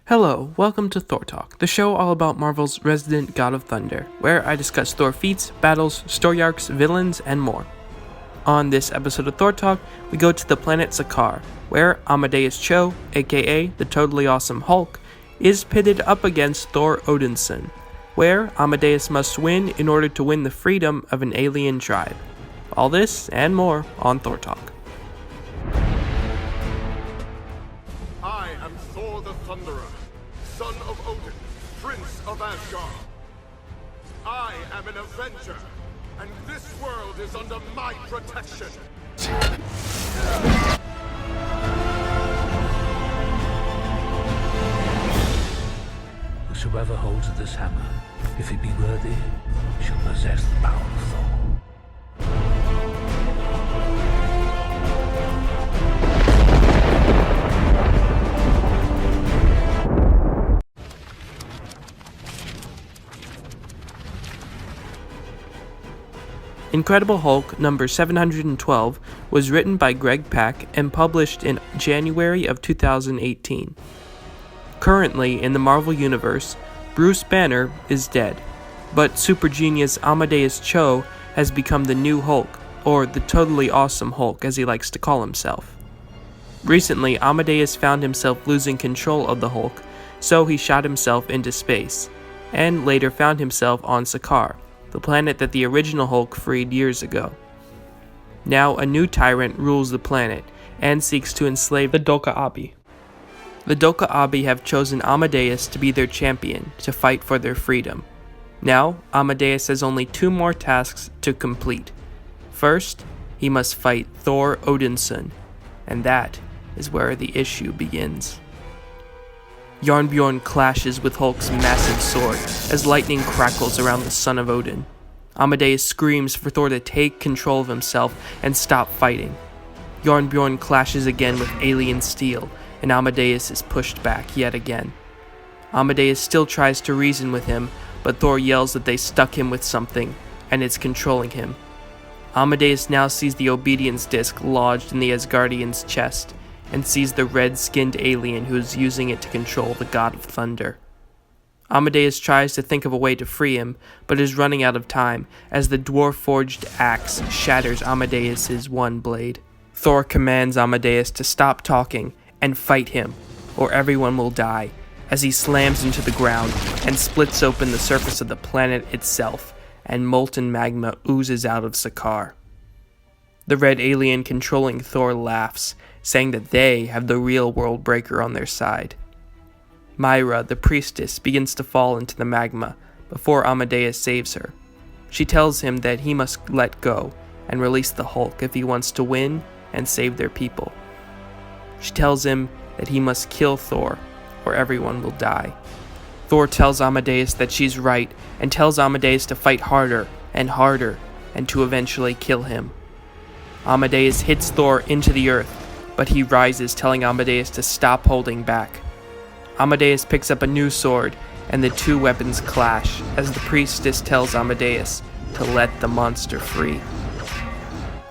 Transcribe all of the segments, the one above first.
Hello, welcome to Thor Talk, the show all about Marvel's resident god of thunder, where I discuss Thor feats, battles, story arcs, villains, and more. On this episode of Thor Talk, we go to the planet Sakaar, where Amadeus Cho, aka the totally awesome Hulk, is pitted up against Thor Odinson, where Amadeus must win in order to win the freedom of an alien tribe. All this and more on Thor Talk. I am Thor the Thunderer, son of Odin, prince of Asgard. I am an avenger, and this world is under my protection. Whosoever holds this hammer, if he be worthy, shall possess the power of Thor. Incredible Hulk number 712 was written by Greg Pak and published in January of 2018. Currently, in the Marvel Universe, Bruce Banner is dead, but super genius Amadeus Cho has become the new Hulk, or the totally awesome Hulk as he likes to call himself. Recently, Amadeus found himself losing control of the Hulk, so he shot himself into space, and later found himself on Sakaar, the planet that the original Hulk freed years ago. Now a new tyrant rules the planet, and seeks to enslave the Doka-Abi. The Doka-Abi have chosen Amadeus to be their champion, to fight for their freedom. Now, Amadeus has only two more tasks to complete. First, he must fight Thor Odinson, and that is where the issue begins. Jarnbjorn clashes with Hulk's massive sword as lightning crackles around the son of Odin. Amadeus screams for Thor to take control of himself and stop fighting. Jarnbjorn clashes again with alien steel, and Amadeus is pushed back yet again. Amadeus still tries to reason with him, but Thor yells that they stuck him with something, and it's controlling him. Amadeus now sees the obedience disc lodged in the Asgardian's chest, and sees the red-skinned alien who is using it to control the god of thunder. Amadeus tries to think of a way to free him, but is running out of time as the dwarf-forged axe shatters Amadeus's one blade. Thor commands Amadeus to stop talking and fight him, or everyone will die, as he slams into the ground and splits open the surface of the planet itself, and molten magma oozes out of Sakaar. The red alien controlling Thor laughs, saying that they have the real world breaker on their side. Myra, the priestess, begins to fall into the magma before Amadeus saves her. She tells him that he must let go and release the Hulk if he wants to win and save their people. She tells him that he must kill Thor, or everyone will die. Thor tells Amadeus that she's right and tells Amadeus to fight harder and to eventually kill him. Amadeus hits Thor into the earth, but he rises, telling Amadeus to stop holding back. Amadeus picks up a new sword, and the two weapons clash as the priestess tells Amadeus to let the monster free.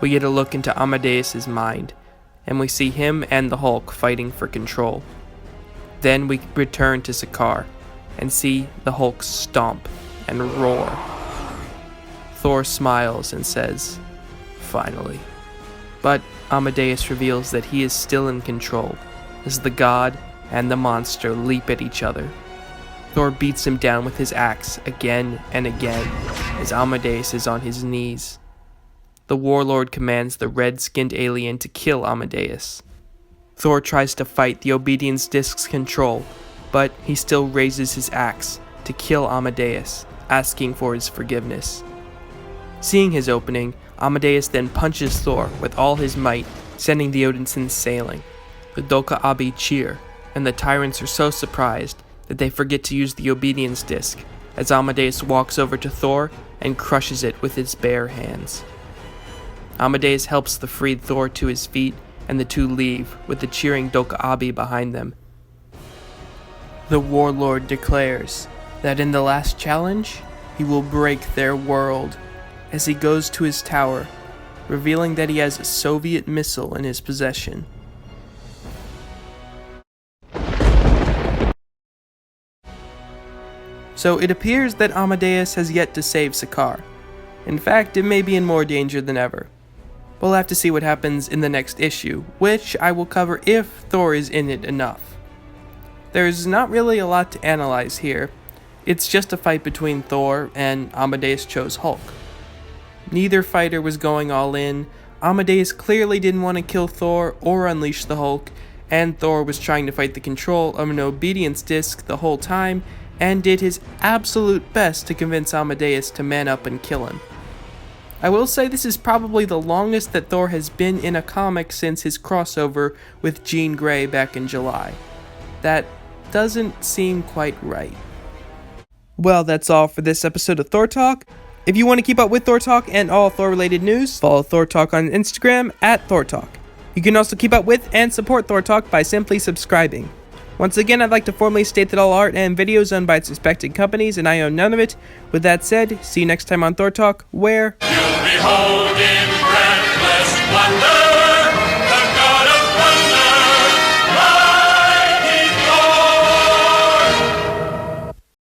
We get a look into Amadeus's mind, and we see him and the Hulk fighting for control. Then we return to Sakaar, and see the Hulk stomp and roar. Thor smiles and says, "Finally." But Amadeus reveals that he is still in control, as the god and the monster leap at each other. Thor beats him down with his axe again and again, as Amadeus is on his knees. The warlord commands the red-skinned alien to kill Amadeus. Thor tries to fight the obedience disc's control, but he still raises his axe to kill Amadeus, asking for his forgiveness. Seeing his opening, Amadeus then punches Thor with all his might, sending the Odinsons sailing. The Doka-Abi cheer, and the tyrants are so surprised that they forget to use the obedience disc, as Amadeus walks over to Thor and crushes it with his bare hands. Amadeus helps the freed Thor to his feet, and the two leave, with the cheering Doka-Abi behind them. The warlord declares that in the last challenge, he will break their world, as he goes to his tower, revealing that he has a Soviet missile in his possession. so it appears that Amadeus has yet to save Sakaar. In fact, it may be in more danger than ever. We'll have to see what happens in the next issue, which I will cover if Thor is in it enough. There's not really a lot to analyze here. It's just a fight between Thor and Amadeus Cho's Hulk. Neither fighter was going all in. Amadeus clearly didn't want to kill Thor or unleash the Hulk, and Thor was trying to fight the control of an obedience disc the whole time and did his absolute best to convince Amadeus to man up and kill him. I will say this is probably the longest that Thor has been in a comic since his crossover with Jean Grey back in July. That doesn't seem quite right. Well, that's all for this episode of Thor Talk. If you want to keep up with Thor Talk and all Thor-related news, follow Thor Talk on Instagram at Thor Talk. You can also keep up with and support Thor Talk by simply subscribing. Once again, I'd like to formally state that all art and videos owned by its respected companies, and I own none of it. With that said, see you next time on Thor Talk, where... You'll be holding